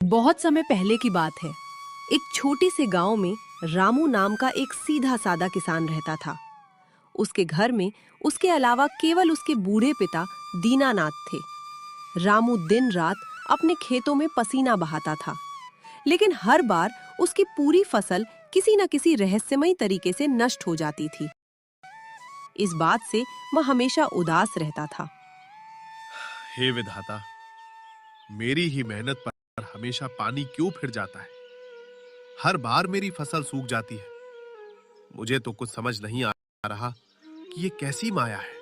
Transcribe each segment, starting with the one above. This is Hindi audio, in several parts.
बहुत समय पहले की बात है। एक छोटे से गांव में रामू नाम का एक सीधा सादा किसान रहता था। उसके घर में उसके अलावा केवल उसके बूढ़े पिता दीनानाथ थे। रामू दिन रात अपने खेतों में पसीना बहाता था, लेकिन हर बार उसकी पूरी फसल किसी न किसी रहस्यमयी तरीके से नष्ट हो जाती थी। इस बात से वह हमेशा उदास रहता था। हे विधाता, मेरी ही मेहनत पर हमेशा पानी क्यों फिर जाता है? हर बार मेरी फसल सूख जाती है। मुझे तो कुछ समझ नहीं आ रहा कि ये कैसी माया है।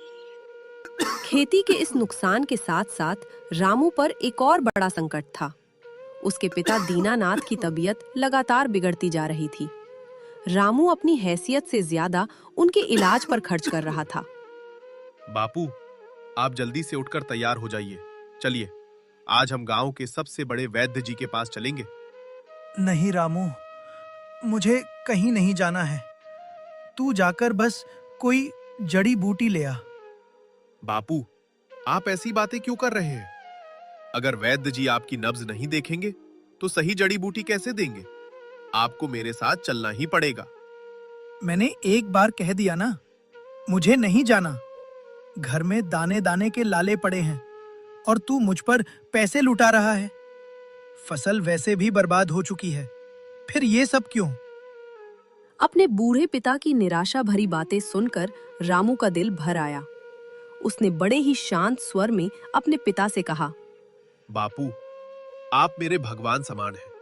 खेती के इस नुकसान के साथ-साथ रामू पर एक और बड़ा संकट था। उसके पिता दीनानाथ की तबीयत लगातार बिगड़ती जा रही थी। रामू अपनी हैसियत से ज्यादा उनके इलाज पर खर्च कर रहा था। बापू, आप जल्दी से उठकर तैयार हो जाइए। चलिए, आज हम गांव के सबसे बड़े वैद्य जी के पास चलेंगे। नहीं रामू, मुझे कहीं नहीं जाना है। तू जाकर बस कोई जड़ी बूटी ले आ। बापू, आप ऐसी बातें क्यों कर रहे हैं? अगर वैद्य जी आपकी नब्ज नहीं देखेंगे, तो सही जड़ी बूटी कैसे देंगे? आपको मेरे साथ चलना ही पड़ेगा। मैंने एक बार कह दिया ना, मुझे नहीं जाना। घर में दाने दाने के लाले पड़े हैं और तू मुझ पर पैसे लुटा रहा है। फसल वैसे भी बर्बाद हो चुकी है, फिर ये सब क्यों? अपने बूढ़े पिता की निराशा भरी बातें सुनकर रामू का दिल भर आया। उसने बड़े ही शांत स्वर में अपने पिता से कहा, बापू, आप मेरे भगवान समान हैं।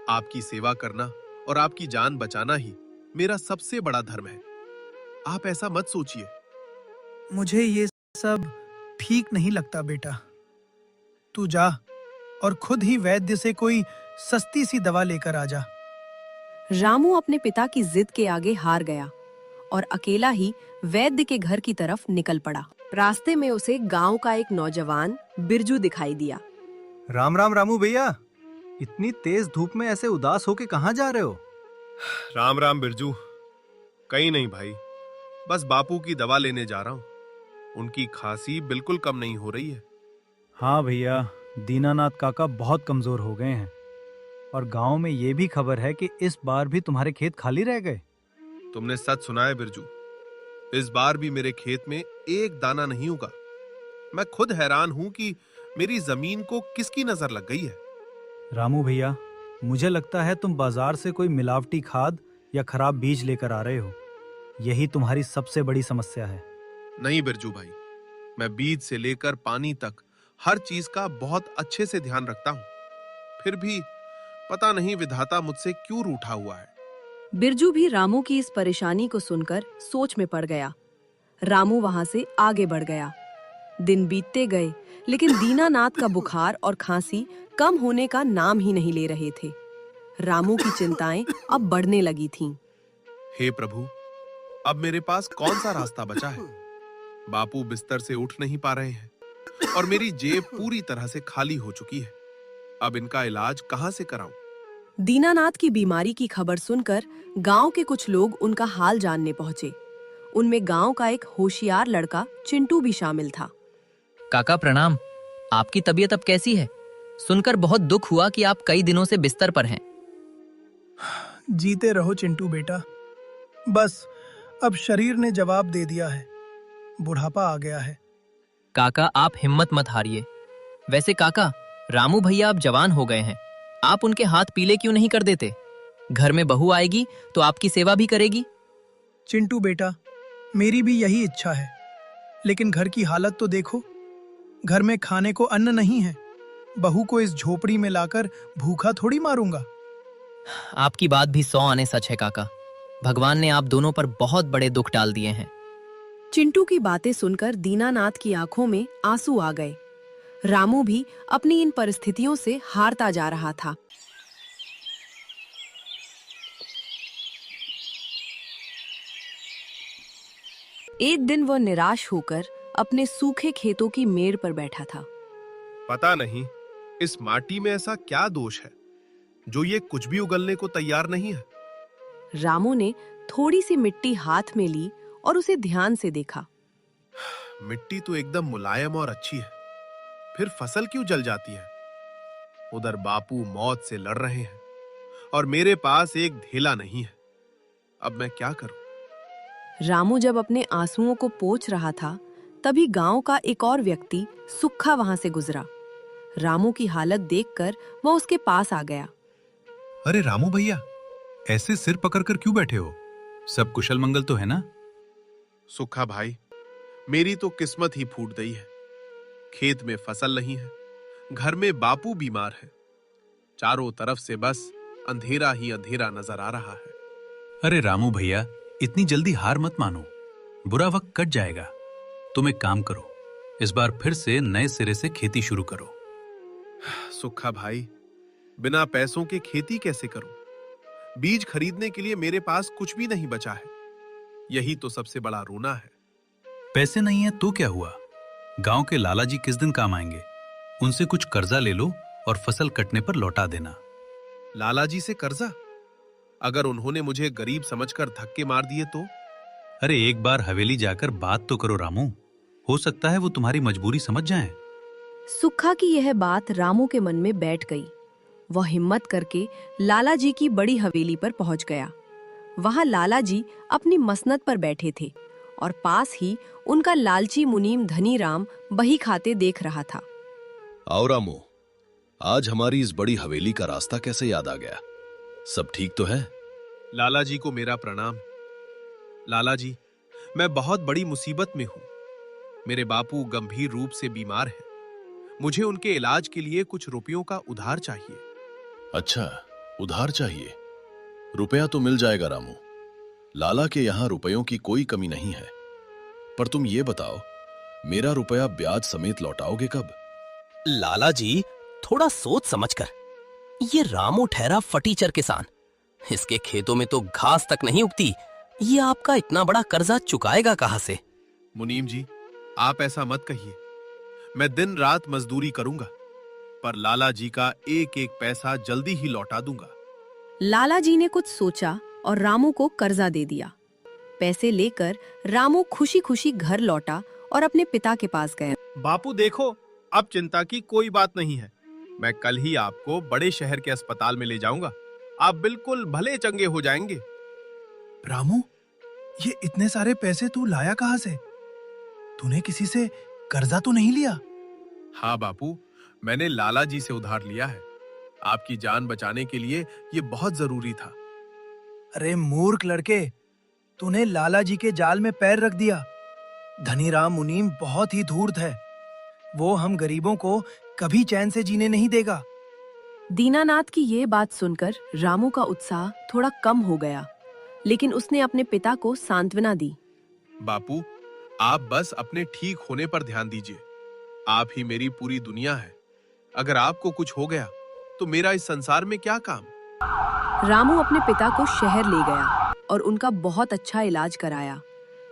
आपकी सेवा करना और आपकी जान बचाना ही मेरा सबसे बड़ा धर्म है। आप ऐसा मत सोचिए। मुझे ये सब ठीक नहीं लगता बेटा। तू जा और खुद ही वैद्य से कोई सस्ती सी दवा लेकर आ जा। रामू अपने पिता की जिद के आगे हार गया और अकेला ही वैद्य के घर की तरफ निकल पड़ा। रास्ते में उसे गांव का एक नौजवान बिरजू दिखाई दिया। राम राम रामू भैया, इतनी तेज धूप में ऐसे उदास होके कहाँ जा रहे हो? राम राम बिरजू। कहीं नहीं भाई, बस बापू की दवा लेने जा रहा हूँ। उनकी खांसी बिल्कुल कम नहीं हो रही है। हाँ भैया, दीनानाथ काका बहुत कमजोर हो गए हैं और गांव में ये भी खबर है कि इस बार भी तुम्हारे खेत खाली रह गए। तुमने सच सुना है बिरजू। इस बार भी मेरे खेत में एक दाना नहीं उगा। मैं खुद हैरान हूं कि मेरी जमीन को किसकी नजर लग गई है। रामू भैया, मुझे लगता है तुम बाजार से कोई मिलावटी खाद या खराब बीज लेकर आ रहे हो। यही तुम्हारी सबसे बड़ी समस्या है। नहीं बिरजू भाई, मैं बीज से लेकर पानी तक हर चीज का बहुत अच्छे से ध्यान रखता हूँ। फिर भी पता नहीं विधाता मुझसे क्यों रूठा हुआ है। बिरजू भी रामू की इस परेशानी को सुनकर सोच में पड़ गया। रामू वहां से आगे बढ़ गया। दिन बीतते गए, लेकिन दीनानाथ का बुखार और खांसी कम होने का नाम ही नहीं ले रहे थे। रामू की चिंताएं अब बढ़ने लगी थीं। हे प्रभु, अब मेरे पास कौन सा रास्ता बचा है? बापू बिस्तर से उठ नहीं पा रहे हैं और मेरी जेब पूरी तरह से खाली हो चुकी है। अब इनका इलाज कहां से कराऊं? दीनानाथ की बीमारी की खबर सुनकर गांव के कुछ लोग उनका हाल जानने पहुंचे। उनमें गांव का एक होशियार लड़का चिंटू भी शामिल था। काका प्रणाम। आपकी तबीयत अब कैसी है? सुनकर बहुत दुख हुआ कि आप कई दिनों से बिस्तर पर हैं। जीते रहो चिंटू बेटा। बस अब शरीर ने जवाब दे दिया है। बुढ़ापा आ गया है। काका आप हिम्मत मत हारिए। वैसे काका, रामू भैया अब जवान हो गए हैं। आप उनके हाथ पीले क्यों नहीं कर देते? घर में बहू आएगी तो आपकी सेवा भी करेगी। चिंटू बेटा, मेरी भी यही इच्छा है, लेकिन घर की हालत तो देखो। घर में खाने को अन्न नहीं है। बहू को इस झोपड़ी में लाकर भूखा थोड़ी मारूंगा। आपकी बात भी 100 आने सच है काका। भगवान ने आप दोनों पर बहुत बड़े दुख डाल दिए हैं। चिंटू की बातें सुनकर दीनानाथ की आंखों में आंसू आ गए। रामू भी अपनी इन परिस्थितियों से हारता जा रहा था। एक दिन वह निराश होकर अपने सूखे खेतों की मेड़ पर बैठा था। पता नहीं इस माटी में ऐसा क्या दोष है जो ये कुछ भी उगलने को तैयार नहीं है। रामू ने थोड़ी सी मिट्टी हाथ में ली और उसे ध्यान से देखा। मिट्टी तो एकदम मुलायम और अच्छी है, फिर फसल क्यों जल जाती है? उधर बापू मौत से लड़ रहे हैं और मेरे पास एक ढेला नहीं है। अब मैं क्या करूं? रामू जब अपने आंसुओं को पोंछ रहा था, तभी गांव का एक और व्यक्ति सुक्खा वहां से गुजरा। रामू की हालत देखकर वह उसके पास आ गया। अरे रामू भैया, ऐसे सिर पकड़कर क्यों बैठे हो? सब कुशल मंगल तो है ना? सुखा भाई, मेरी तो किस्मत ही फूट गई है। खेत में फसल नहीं है, घर में बापू बीमार है, चारों तरफ से बस अंधेरा ही अंधेरा नजर आ रहा है। अरे रामू भैया, इतनी जल्दी हार मत मानो, बुरा वक्त कट जाएगा। तुम एक काम करो, इस बार फिर से नए सिरे से खेती शुरू करो। सुखा भाई, बिना पैसों के खेती कैसे करूं? बीज खरीदने के लिए मेरे पास कुछ भी नहीं बचा है। यही तो सबसे बड़ा रोना है। पैसे नहीं है तो क्या हुआ? गांव के लाला जी किस दिन काम आएंगे? उनसे कुछ कर्जा ले लो और फसल कटने पर लौटा देना। लाला जी से कर्जा? अगर उन्होंने मुझे गरीब समझकर धक्के मार दिए तो? अरे एक बार हवेली जाकर बात तो करो रामू, हो सकता है वो तुम्हारी मजबूरी समझ जाएं। सुक्खा की यह बात रामू के मन में बैठ गई। वह हिम्मत करके लाला जी की बड़ी हवेली पर पहुंच गया। वहां लाला जी अपनी मसनद पर बैठे थे और पास ही उनका लालची मुनीम धनीराम बही खाते देख रहा था। आओ रामू, आज हमारी इस बड़ी हवेली का रास्ता कैसे याद आ गया? सब ठीक तो है? लाला जी को मेरा प्रणाम। लाला जी, मैं बहुत बड़ी मुसीबत में हूं। मेरे बापू गंभीर रूप से बीमार हैं। मुझे उनके इलाज के लिए कुछ रुपयों का उधार चाहिए। अच्छा, उधार चाहिए? रुपया तो मिल जाएगा रामू। लाला के यहां रुपयों की कोई कमी नहीं है। पर तुम ये बताओ, मेरा रुपया ब्याज समेत लौटाओगे कब? लाला जी, थोड़ा सोच समझकर। ये रामू ठहरा फटीचर किसान, इसके खेतों में तो घास तक नहीं उगती। ये आपका इतना बड़ा कर्जा चुकाएगा कहां से? मुनीम जी, आप ऐसा मत कहिए। मैं दिन रात मजदूरी करूंगा, पर लाला जी का एक एक पैसा जल्दी ही लौटा दूंगा। लाला जी ने कुछ सोचा और रामू को कर्जा दे दिया। पैसे लेकर रामू खुशी खुशी घर लौटा और अपने पिता के पास गया। बापू देखो, अब चिंता की कोई बात नहीं है। मैं कल ही आपको बड़े शहर के अस्पताल में ले जाऊंगा। आप बिल्कुल भले चंगे हो जाएंगे। रामू, ये इतने सारे पैसे तू लाया कहां से? तूने किसी से कर्जा तो नहीं लिया? हाँ बापू, मैंने लाला जी से उधार लिया है। आपकी जान बचाने के लिए ये बहुत जरूरी था। अरे मूर्ख लड़के, तूने लाला जी के जाल में पैर रख दिया। धनीराम मुनीम बहुत ही धूर्त है। वो हम गरीबों को कभी चैन से जीने नहीं देगा। दीनानाथ की ये बात सुनकर रामू का उत्साह थोड़ा कम हो गया, लेकिन उसने अपने पिता को सांत्वना दी। बापू, आप बस अपने ठीक होने पर ध्यान दीजिए। आप ही मेरी पूरी दुनिया है। अगर आपको कुछ हो गया तो मेरा इस संसार में क्या काम? रामू अपने पिता को शहर ले गया और उनका बहुत अच्छा इलाज कराया,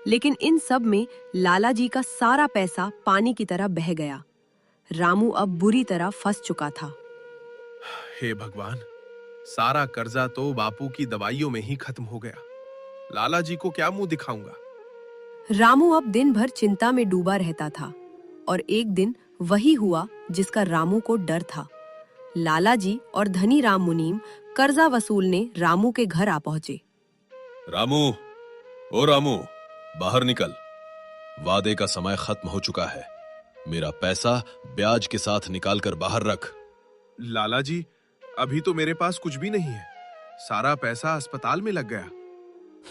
लेकिन इन सब में लाला जी का सारा पैसा पानी की तरह बह गया। रामू अब बुरी तरह फंस चुका था। हे भगवान, सारा कर्जा तो बापू की दवाइयों में ही खत्म हो गया। लाला जी को क्या मुंह दिखाऊंगा? रामू अब दिन भर चिंता में डूबा रहता था और एक दिन वही हुआ जिसका रामू को डर था। लाला जी और धनीराम मुनीम कर्जा वसूलने रामू के घर आ पहुंचे। रामू, ओ रामू, बाहर निकल। वादे का समय खत्म हो चुका है। मेरा पैसा ब्याज के साथ निकालकर बाहर रख। लाला जी, अभी तो मेरे पास कुछ भी नहीं है। सारा पैसा अस्पताल में लग गया।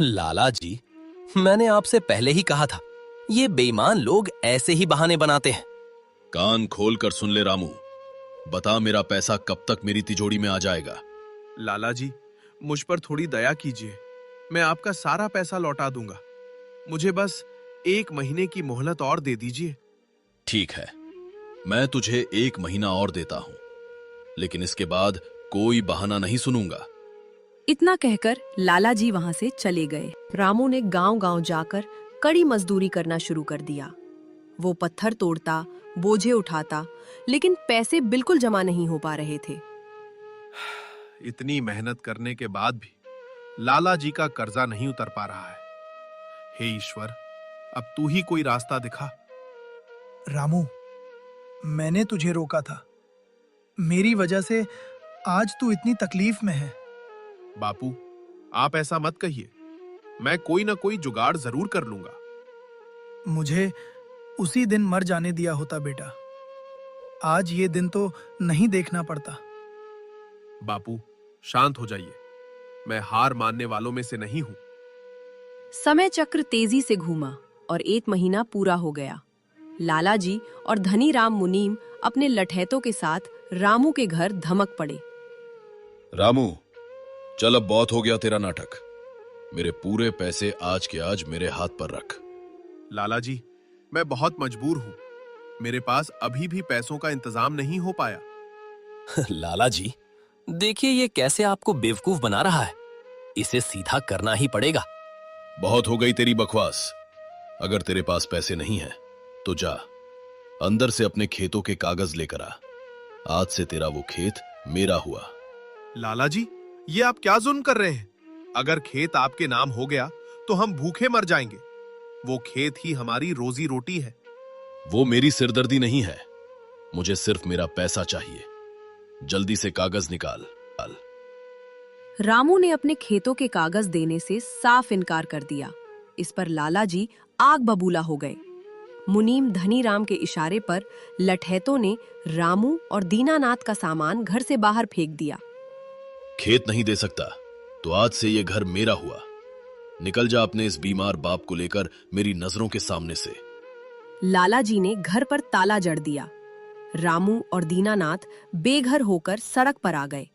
लाला जी, मैंने आपसे पहले ही कहा था, ये बेईमान लोग ऐसे ही बहाने बनाते हैं। कान खोल कर सुन ले रामू, बता मेरा पैसा कब तक मेरी तिजोरी में आ जाएगा? लाला जी, मुझ पर थोड़ी दया कीजिए। मैं आपका सारा पैसा लौटा दूंगा। मुझे बस 1 महीने की मोहलत और दे दीजिए। ठीक है, मैं तुझे 1 महीना और देता हूं, लेकिन इसके बाद कोई बहाना नहीं सुनूंगा। इतना कहकर लाला जी वहां से चले गए। रामू ने गांव-गांव जाकर कड़ी मजदूरी करना शुरू कर दिया। वो पत्थर तोड़ता, बोझे उठाता, लेकिन पैसे बिल्कुल जमा नहीं हो पा रहे थे। इतनी मेहनत करने के बाद भी लाला जी का कर्जा नहीं उतर पा रहा है। हे ईश्वर, अब तू ही कोई रास्ता दिखा। रामू, मैंने तुझे रोका था, मेरी वजह से आज तू इतनी तकलीफ में है। बापू, आप ऐसा मत कहिए। मैं कोई ना कोई जुगाड़ जरूर कर लूंगा। मुझे उसी दिन मर जाने दिया होता बेटा। आज ये दिन तो नहीं देखना पड़ता। बापू, शांत हो जाइए। मैं हार मानने वालों में से नहीं हूं। समय चक्र तेजी से घूमा और 1 महीना पूरा हो गया। लाला जी और धनीराम मुनीम अपने लठैतों के साथ रामू के घर धमक पड़े। रामू, चल अब बहुत हो गया तेरा नाटक। मेरे पूरे पैसे आज के आज मेरे हाथ पर रख। लाला जी, मैं बहुत मजबूर हूं। मेरे पास अभी भी पैसों का इंतजाम नहीं हो पाया। लाला जी, देखिए ये कैसे आपको बेवकूफ बना रहा है। इसे सीधा करना ही पड़ेगा। बहुत हो गई तेरी बकवास। अगर तेरे पास पैसे नहीं हैं, तो जा अंदर से अपने खेतों के कागज लेकर आ। आज से तेरा वो खेत मेरा हुआ। लाला जी, ये आप क्या जुल्म कर रहे हैं? अगर खेत आपके नाम हो गया तो हम भूखे मर जाएंगे। वो खेत ही हमारी रोजी रोटी है। वो मेरी सिरदर्दी नहीं है। मुझे सिर्फ मेरा पैसा चाहिए। जल्दी से कागज निकाल। रामू ने अपने खेतों के कागज देने से साफ इनकार कर दिया। इस पर लाला जी आग बबूला हो गए। मुनीम धनीराम के इशारे पर लठैतों ने रामू और दीनानाथ का सामान घर से बाहर फेंक दिया। खेत नहीं दे सकता तो आज से ये घर मेरा हुआ। निकल जा अपने इस बीमार बाप को लेकर मेरी नजरों के सामने से। लाला जी ने घर पर ताला जड़ दिया। रामू और दीनानाथ बेघर होकर सड़क पर आ गए।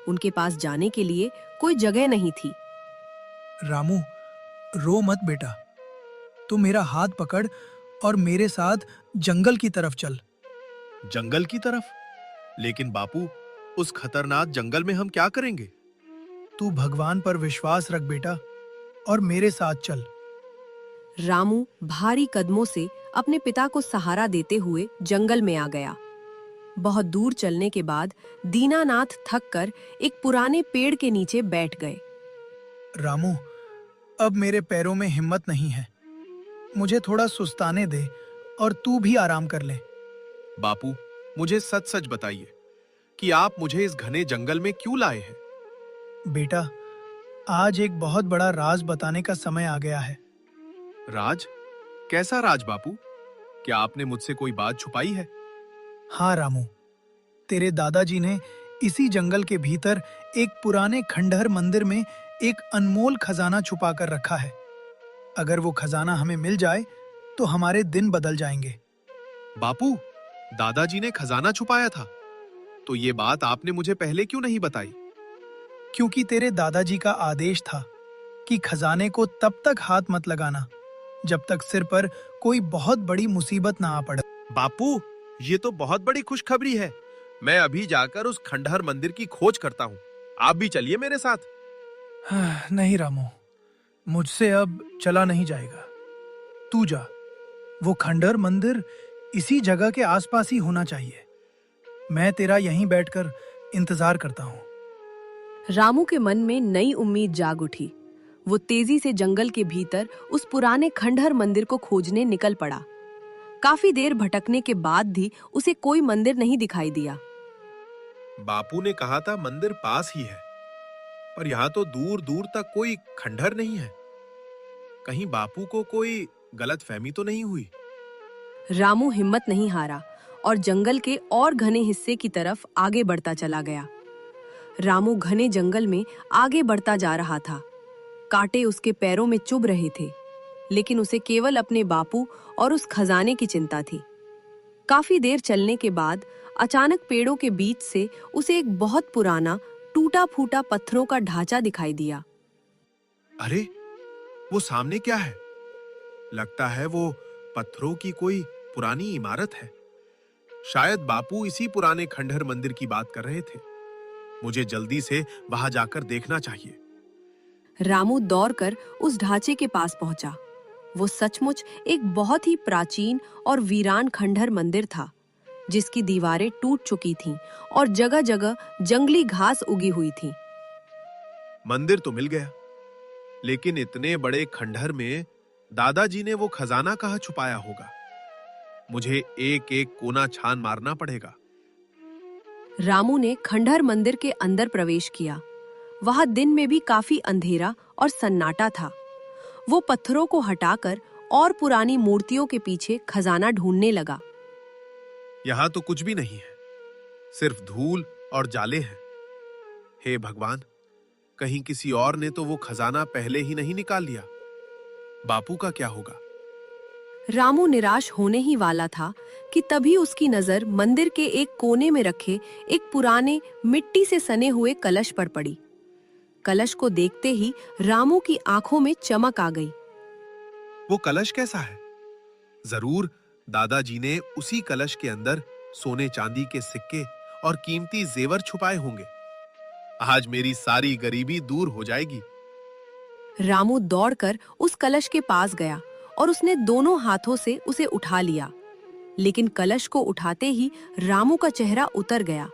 उनके पास जाने के लिए कोई जगह नहीं थी। रामू, रो मत बेटा। तू मेरा हाथ पकड़ और मेरे साथ जंगल की तरफ चल। जंगल की तरफ? लेकिन बापू, उस खतरनाक जंगल में हम क्या करेंगे? तू भगवान पर विश्वास रख बेटा और मेरे साथ चल। रामू भारी कदमों से अपने पिता को सहारा देते हुए जंगल में आ गया। बहुत दूर चलने के बाद दीनानाथ थककर एक पुराने पेड़ के नीचे बैठ गए। रामू, अब मेरे पैरों में हिम्मत नहीं है। मुझे थोड़ा सुस्ताने दे और तू भी आराम कर ले। बापू, मुझे सच सच बताइए कि आप मुझे इस घने जंगल में क्यों लाए हैं? बेटा, आज एक बहुत बड़ा राज बताने का समय आ गया है। राज? कैसा राज बापू? क्या आपने मुझसे कोई बात छुपाई है? हाँ रामू, तेरे दादाजी ने इसी जंगल के भीतर एक पुराने खंडहर मंदिर में एक अनमोल खजाना छुपा कर रखा है। अगर वो खजाना हमें मिल जाए तो हमारे दिन बदल जाएंगे। बापू, दादाजी ने खजाना छुपाया था? तो ये बात आपने मुझे पहले क्यों नहीं बताई? क्योंकि तेरे दादाजी का आदेश था कि खजाने को तब तक हाथ मत लगाना जब तक सिर पर कोई बहुत बड़ी मुसीबत ना आ पड़े। बापू, ये तो बहुत बड़ी खुशखबरी है। मैं अभी जाकर उस खंडहर मंदिर की खोज करता हूँ। आप भी चलिए मेरे साथ। नहीं रामू, मुझसे अब चला नहीं जाएगा। तू जा। वो खंडहर मंदिर इसी जगह के आसपास ही होना चाहिए। मैं तेरा यहीं बैठकर इंतजार करता हूँ। रामू के मन में नई उम्मीद जाग उठी। वो तेजी से जंगल के भीतर उस पुराने खंडहर मंदिर को खोजने निकल पड़ा। काफी देर भटकने के बाद भी उसे कोई मंदिर नहीं दिखाई दिया। बापू ने कहा था मंदिर पास ही है, पर यहाँ तो दूर दूर तक कोई खंडहर नहीं है। कहीं बापू को कोई गलतफहमी तो नहीं हुई? रामू हिम्मत नहीं हारा और जंगल के और घने हिस्से की तरफ आगे बढ़ता चला गया। रामू घने जंगल में आगे बढ़ता जा रहा था। कांटे उसके पैरों में चुभ रहे थे, लेकिन उसे केवल अपने बापू और उस खजाने की चिंता थी। काफी देर चलने के बाद अचानक पेड़ों के बीच से उसे एक बहुत पुराना टूटा फूटा पत्थरों का ढांचा दिखाई दिया। अरे, वो सामने क्या है? लगता है वो पत्थरों की कोई पुरानी इमारत है। शायद बापू इसी पुराने खंडहर मंदिर की बात कर रहे थे। मुझे जल्दी से वहां जाकर देखना चाहिए। रामू दौड़कर उस ढांचे के पास पहुंचा। वो सचमुच एक बहुत ही प्राचीन और वीरान खंडहर मंदिर था, जिसकी दीवारें टूट चुकी थीं और जगह-जगह जंगली घास उगी हुई थी। मंदिर तो मिल गया, लेकिन इतने बड़े खंडहर में दादाजी ने वो खजाना कहाँ छुपाया होगा? मुझे एक एक कोना छान मारना पड़ेगा। रामू ने खंडहर मंदिर के अंदर प्रवेश किया। वहां दिन में भी काफी अंधेरा और सन्नाटा था। वो पत्थरों को हटाकर और पुरानी मूर्तियों के पीछे खजाना ढूंढने लगा। यहां तो कुछ भी नहीं है, सिर्फ धूल और जाले हैं। हे भगवान, कहीं किसी और ने तो वो खजाना पहले ही नहीं निकाल लिया। बापू का क्या होगा? रामू निराश होने ही वाला था कि तभी उसकी नजर मंदिर के एक कोने में रखे एक पुराने मिट्टी से सने हुए कलश पर पड़ी। कलश को देखते ही रामू की आंखों में चमक आ गई। वो कलश कैसा है? जरूर दादाजी ने उसी कलश के अंदर सोने चांदी के सिक्के और कीमती जेवर छुपाए होंगे। आज मेरी सारी गरीबी दूर हो जाएगी। रामू दौड़कर उस कलश के पास गया और उसने दोनों हाथों से उसे उठा लिया। लेकिन कलश को उठाते ही रामू का चेहरा उतर गया।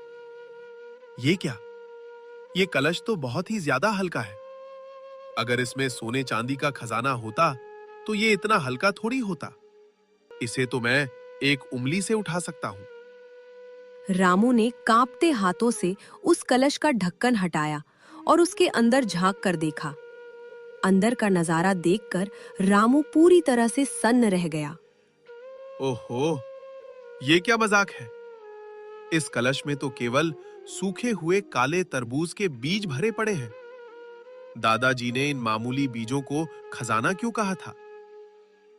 ये क्या? ये कलश तो बहुत ही ज्यादा हल्का है। अगर इसमें सोने चांदी का खजाना होता तो ये इतना हल्का थोड़ी होता। इसे तो मैं एक उंगली से उठा सकता हूं। रामू ने कांपते हाथों से उस कलश का ढक्कन हटाया और उसके अंदर झांक कर देखा। अंदर का नजारा देखकर रामू पूरी तरह से सन्न रह गया। ओहो, ये क्या मजाक है? इस कलश में तो केवल सूखे हुए काले तरबूज के बीज भरे पड़े हैं। दादाजी ने इन मामूली बीजों को खजाना क्यों कहा था?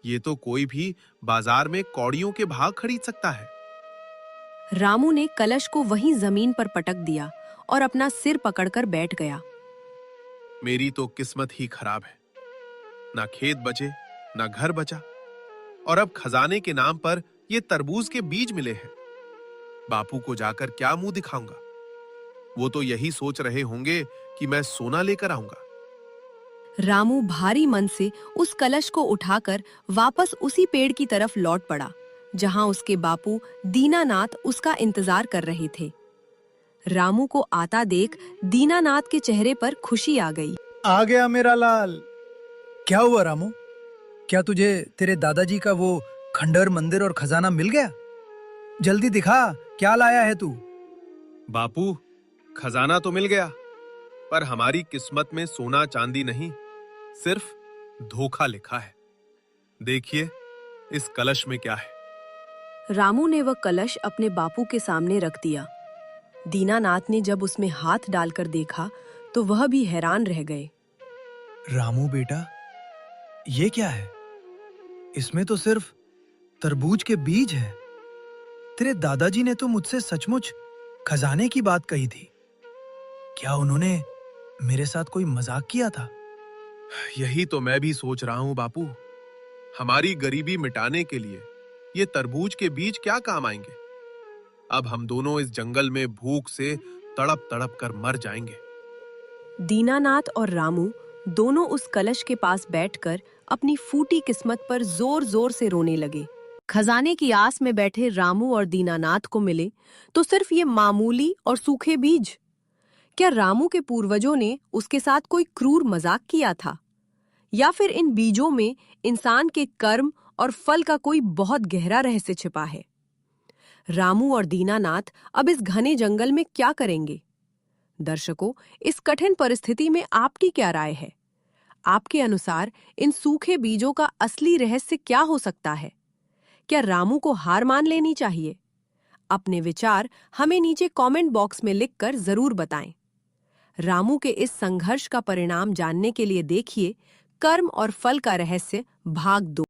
ये तो कोई भी बाजार में कौड़ियों के भाव खरीद सकता है। रामू ने कलश को वहीं जमीन पर पटक दिया और अपना सिर पकड़कर बैठ गया। मेरी तो किस्मत ही खराब है। ना खेत बचे, ना घर बचा, और अब खजाने के नाम पर ये तरबूज के बीज मिले हैं। बापू को जाकर क्या मुंह दिखाऊंगा? वो तो यही सोच रहे होंगे कि मैं सोना लेकर आऊंगा। रामू भारी मन से उस कलश को उठाकर वापस उसी पेड़ की तरफ लौट पड़ा जहां उसके बापू दीनानाथ उसका इंतजार कर रहे थे। रामू को आता देख दीनानाथ के चेहरे पर खुशी आ गई। आ गया मेरा लाल। क्या हुआ रामू? क्या तुझे तेरे दादाजी का वो खंडहर मंदिर और खजाना मिल गया? जल्दी दिखा, क्या लाया है तू? बापू, खजाना तो मिल गया, पर हमारी किस्मत में सोना चांदी नहीं, सिर्फ धोखा लिखा है। देखिए, इस कलश में क्या है। रामू ने वह कलश अपने बापू के सामने रख दिया। दीनानाथ ने जब उसमें हाथ डालकर देखा तो वह भी हैरान रह गए। रामू बेटा, ये क्या है? इसमें तो सिर्फ तरबूज के बीज है। तेरे दादाजी ने तो मुझसे सचमुच खजाने की बात कही थी। क्या उन्होंने मेरे साथ कोई मजाक किया था? यही तो मैं भी सोच रहा हूं बापू। हमारी गरीबी मिटाने के लिए ये तरबूज के बीज क्या काम आएंगे? अब हम दोनों इस जंगल में भूख से तड़प तड़प कर मर जाएंगे। दीनानाथ और रामू दोनों उस कलश के पास बैठकर अपनी फूटी किस्मत पर जोर जोर से रोने लगे। खजाने की आस में बैठे रामू और दीनानाथ को मिले तो सिर्फ ये मामूली और सूखे बीज। क्या रामू के पूर्वजों ने उसके साथ कोई क्रूर मजाक किया था, या फिर इन बीजों में इंसान के कर्म और फल का कोई बहुत गहरा रहस्य छिपा है? रामू और दीनानाथ अब इस घने जंगल में क्या करेंगे? दर्शकों, इस कठिन परिस्थिति में आपकी क्या राय है? आपके अनुसार इन सूखे बीजों का असली रहस्य क्या हो सकता है? क्या रामू को हार मान लेनी चाहिए? अपने विचार हमें नीचे कमेंट बॉक्स में लिखकर जरूर बताएं। रामू के इस संघर्ष का परिणाम जानने के लिए देखिए कर्म और फल का रहस्य भाग 2।